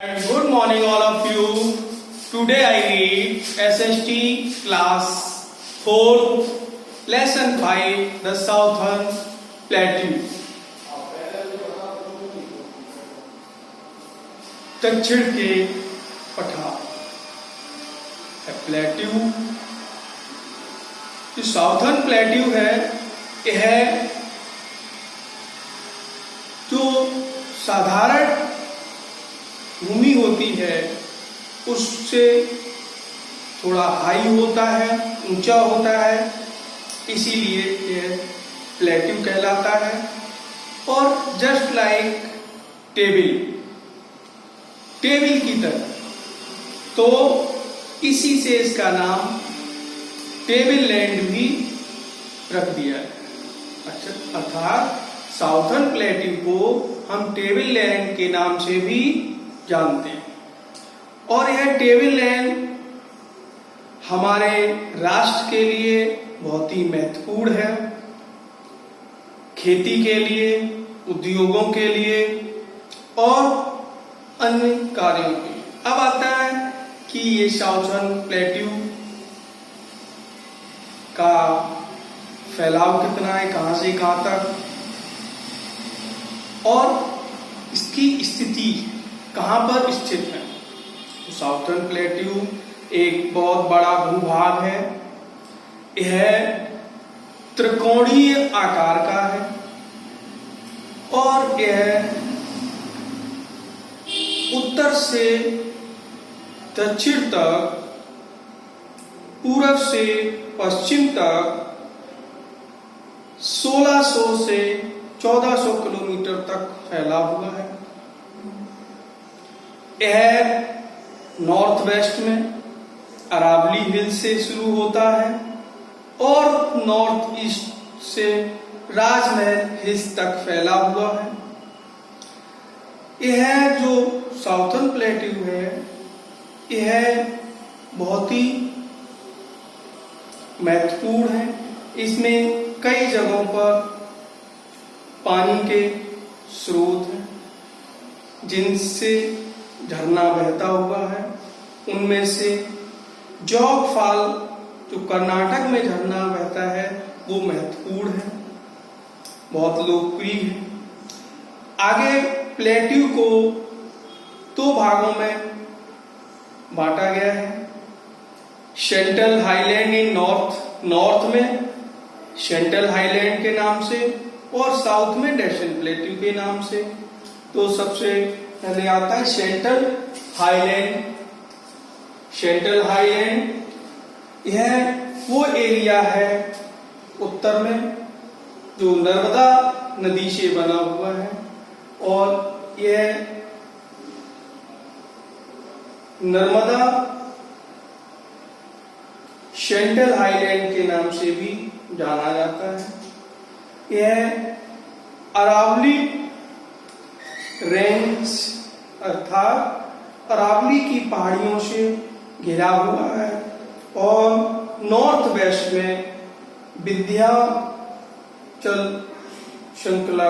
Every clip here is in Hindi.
And good morning all of you. Today I read SST class 4 lesson 5 the Southern Plateau. दक्षिण के पठार प्लेट्यू जो साउथर्न प्लेट्यू है यह जो साधारण भूमि होती है उससे थोड़ा हाई होता है, ऊंचा होता है, इसीलिए यह प्लेट्यू कहलाता है। और जस्ट लाइक टेबल की तरह, तो इसी से इसका नाम टेबल लैंड भी रख दिया है। अच्छा, अर्थात साउथर्न प्लेट्यू को हम टेबल लैंड के नाम से भी जानते हैं। और यह टेबल लैंड हमारे राष्ट्र के लिए बहुत ही महत्वपूर्ण है, खेती के लिए, उद्योगों के लिए और अन्य कार्यों के लिए। अब आता है कि ये साउथर्न प्लेट्यू का फैलाव कितना है, कहां से कहां तक, और इसकी स्थिति कहां पर स्थित है। तो साउथर्न प्लेट्यू एक बहुत बड़ा भूभाग है। यह त्रिकोणीय आकार का है और यह उत्तर से दक्षिण तक, पूरब से पश्चिम तक 1600 से 1400 किलोमीटर तक फैला हुआ है। यह नॉर्थ वेस्ट में अरावली हिल से शुरू होता है और नॉर्थ ईस्ट से राजमहल हिल्स तक फैला हुआ है। यह जो साउथर्न प्लेट्यू है यह बहुत ही महत्वपूर्ण है। इसमें कई जगहों पर पानी के स्रोत हैं जिनसे झरना बहता हुआ है। उनमें से जॉग फॉल जो कर्नाटक में झरना बहता है वो महत्वपूर्ण है, बहुत लोकप्रिय है। आगे प्लेट्यू को दो भागों में बांटा गया है। सेंट्रल हाईलैंड इन नॉर्थ में सेंट्रल हाईलैंड के नाम से और साउथ में डेसन प्लेट्यू के नाम से। तो सबसे पहले आता है सेंट्रल हाईलैंड। यह वो एरिया है उत्तर में जो नर्मदा नदी से बना हुआ है और यह नर्मदा सेंट्रल हाईलैंड के नाम से भी जाना जाता है। यह अरावली रेंज अर्थात अरावली की पहाड़ियों से घिरा हुआ है और नॉर्थ वेस्ट में विंध्याचल श्रृंखला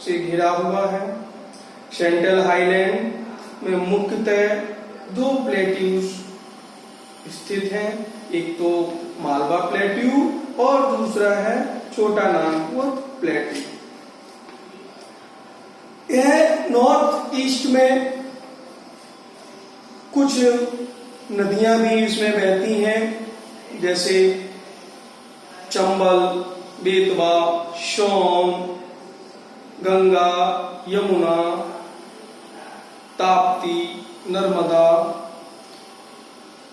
से घिरा हुआ है। सेंट्रल हाईलैंड में मुख्यतः दो प्लेट्यूज स्थित हैं, एक तो मालवा प्लेट्यू और दूसरा है छोटा नागपुर प्लेट्यू। यह नॉर्थ ईस्ट में कुछ नदियां भी इसमें बहती हैं, जैसे चंबल, बेतवा, सोन, गंगा, यमुना, ताप्ती,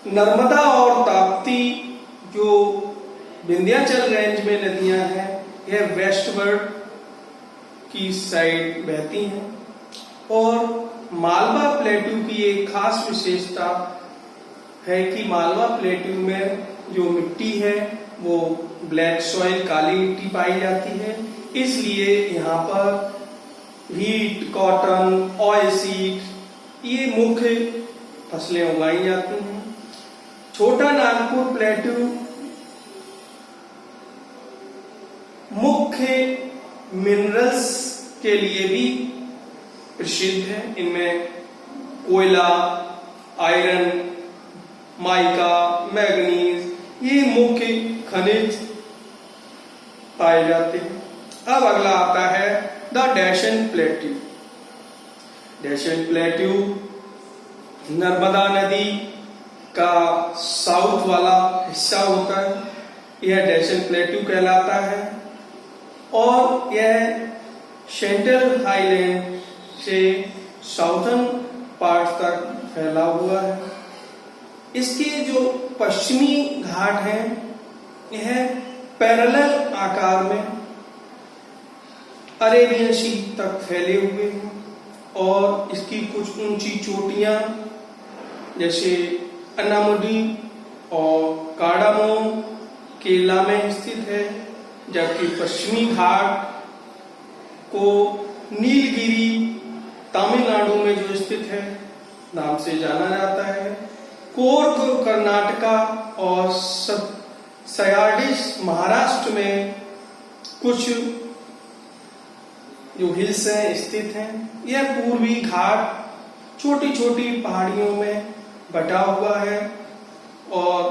नर्मदा और ताप्ती जो विंध्याचल रेंज में नदियां हैं यह वेस्टवर्ड की साइड बहती हैं। और मालवा प्लेट्यू की एक खास विशेषता है कि मालवा प्लेट्यू में जो मिट्टी है वो ब्लैक सॉइल, काली मिट्टी पाई जाती है। इसलिए यहाँ पर व्हीट, कॉटन, ऑयलसीड ये मुख्य फसलें उगाई जाती हैं। छोटा नागपुर प्लेट्यू मुख्य मिनरल्स के लिए भी प्रसिद्ध है। इनमें कोयला, आयरन, माइका, मैग्नीज, ये मुख्य खनिज पाए जाते हैं। अब अगला आता है द डेसन प्लेट्यू। डेसन प्लेट्यू नर्मदा नदी का साउथ वाला हिस्सा होता है, यह डेसन प्लेट्यू कहलाता है और यह सेंट्रल हाईलैंड से साउथर्न पार्ट तक फैला हुआ है। इसके जो पश्चिमी घाट हैं यह पैरेलल आकार में अरेबियन सी तक फैले हुए हैं और इसकी कुछ ऊंची चोटियां जैसे अन्नामुडी और कार्डामोम केरला में स्थित है, जबकि पश्चिमी घाट को नीलगिरी तमिलनाडु में जो स्थित है नाम से जाना जाता है। कोर्ग कर्नाटका और सयाडिस महाराष्ट्र में कुछ जो हिल्स हैं स्थित हैं। यह पूर्वी घाट छोटी छोटी पहाड़ियों में बटा हुआ है। और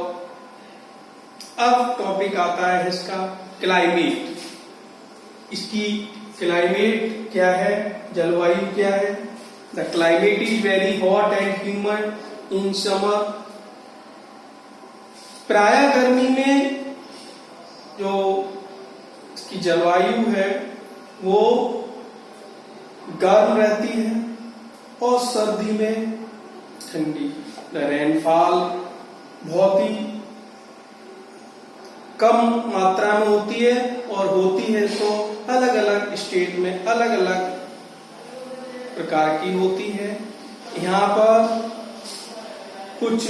अब टॉपिक आता है इसका क्लाइमेट। इसकी क्लाइमेट क्या है, जलवायु क्या है। The climate is very hot and humid in summer. प्राय गर्मी में जो इसकी जलवायु है वो गर्म रहती है और सर्दी में ठंडी। द रेनफॉल बहुत ही कम मात्रा में होती है और होती है तो अलग अलग स्टेट में अलग अलग प्रकार की होती है। यहाँ पर कुछ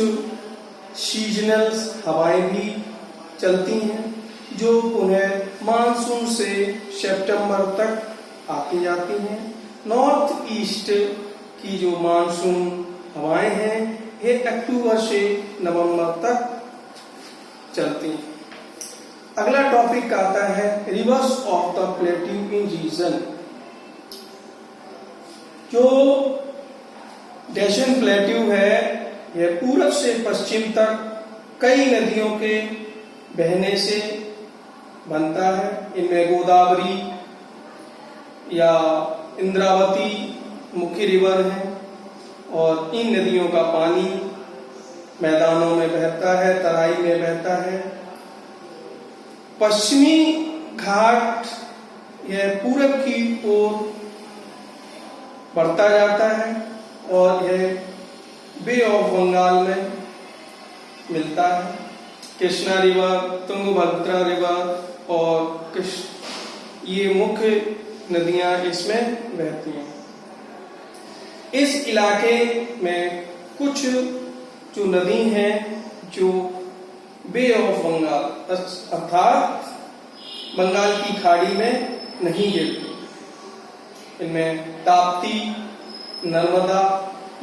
सीजनल हवाएं भी चलती हैं जो पुनः मानसून से सितंबर तक आती जाती हैं। नॉर्थ ईस्ट की जो मानसून हवाएं हैं ये अक्टूबर से नवंबर तक चलती हैं। अगला टॉपिक आता है rivers of the plateau in region. जो डेसन प्लेट्यू है यह पूर्व से पश्चिम तक कई नदियों के बहने से बनता है। इनमें गोदावरी या इंद्रावती मुख्य रिवर है और इन नदियों का पानी मैदानों में बहता है, तराई में बहता है। पश्चिमी घाट यह पूरब की ओर बढ़ता जाता है और यह बे ऑफ बंगाल में मिलता है। कृष्णा रिवर, तुंगभद्रा रिवर और ये मुख्य नदियां इसमें बहती हैं। इस इलाके में कुछ जो नदी हैं जो बे ऑफ बंगाल अर्थात बंगाल की खाड़ी में नहीं गिरती। इनमें ताप्ती, नर्मदा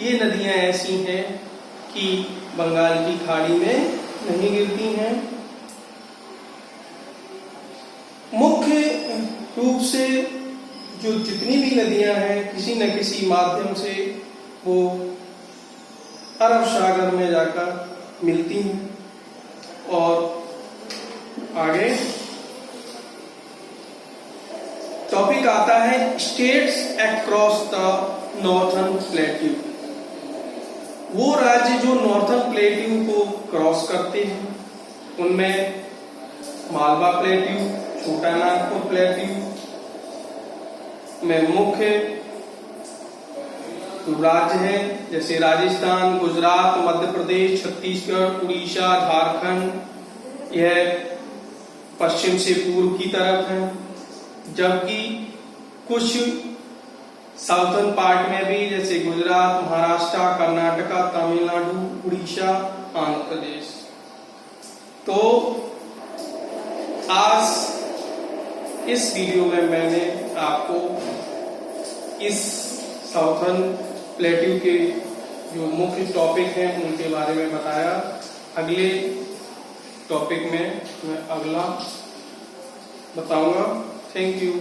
ये नदियां ऐसी हैं कि बंगाल की खाड़ी में नहीं गिरती हैं। मुख्य रूप से जो जितनी भी नदियां हैं किसी न किसी माध्यम से वो अरब सागर में जाकर मिलती हैं। और आगे टॉपिक आता है states across the northern plateau. वो राज्य जो नॉर्थर्न प्लेट्यू को क्रॉस करते हैं उनमें मालवा प्लेट्यू, छोटा नागपुर प्लेट्यू में मुख्य राज्य हैं जैसे राजस्थान, गुजरात, मध्य प्रदेश, छत्तीसगढ़, उड़ीसा, झारखंड। यह पश्चिम से पूर्व की तरफ है, जबकि कुछ साउथर्न पार्ट में भी जैसे गुजरात, महाराष्ट्र, कर्नाटका, तमिलनाडु, उड़ीसा, आंध्र प्रदेश। तो आज इस वीडियो में मैंने आपको इस साउथर्न प्लेट्यू के जो मुख्य टॉपिक हैं उनके बारे में बताया। अगले टॉपिक में मैं अगला बताऊंगा। Thank you.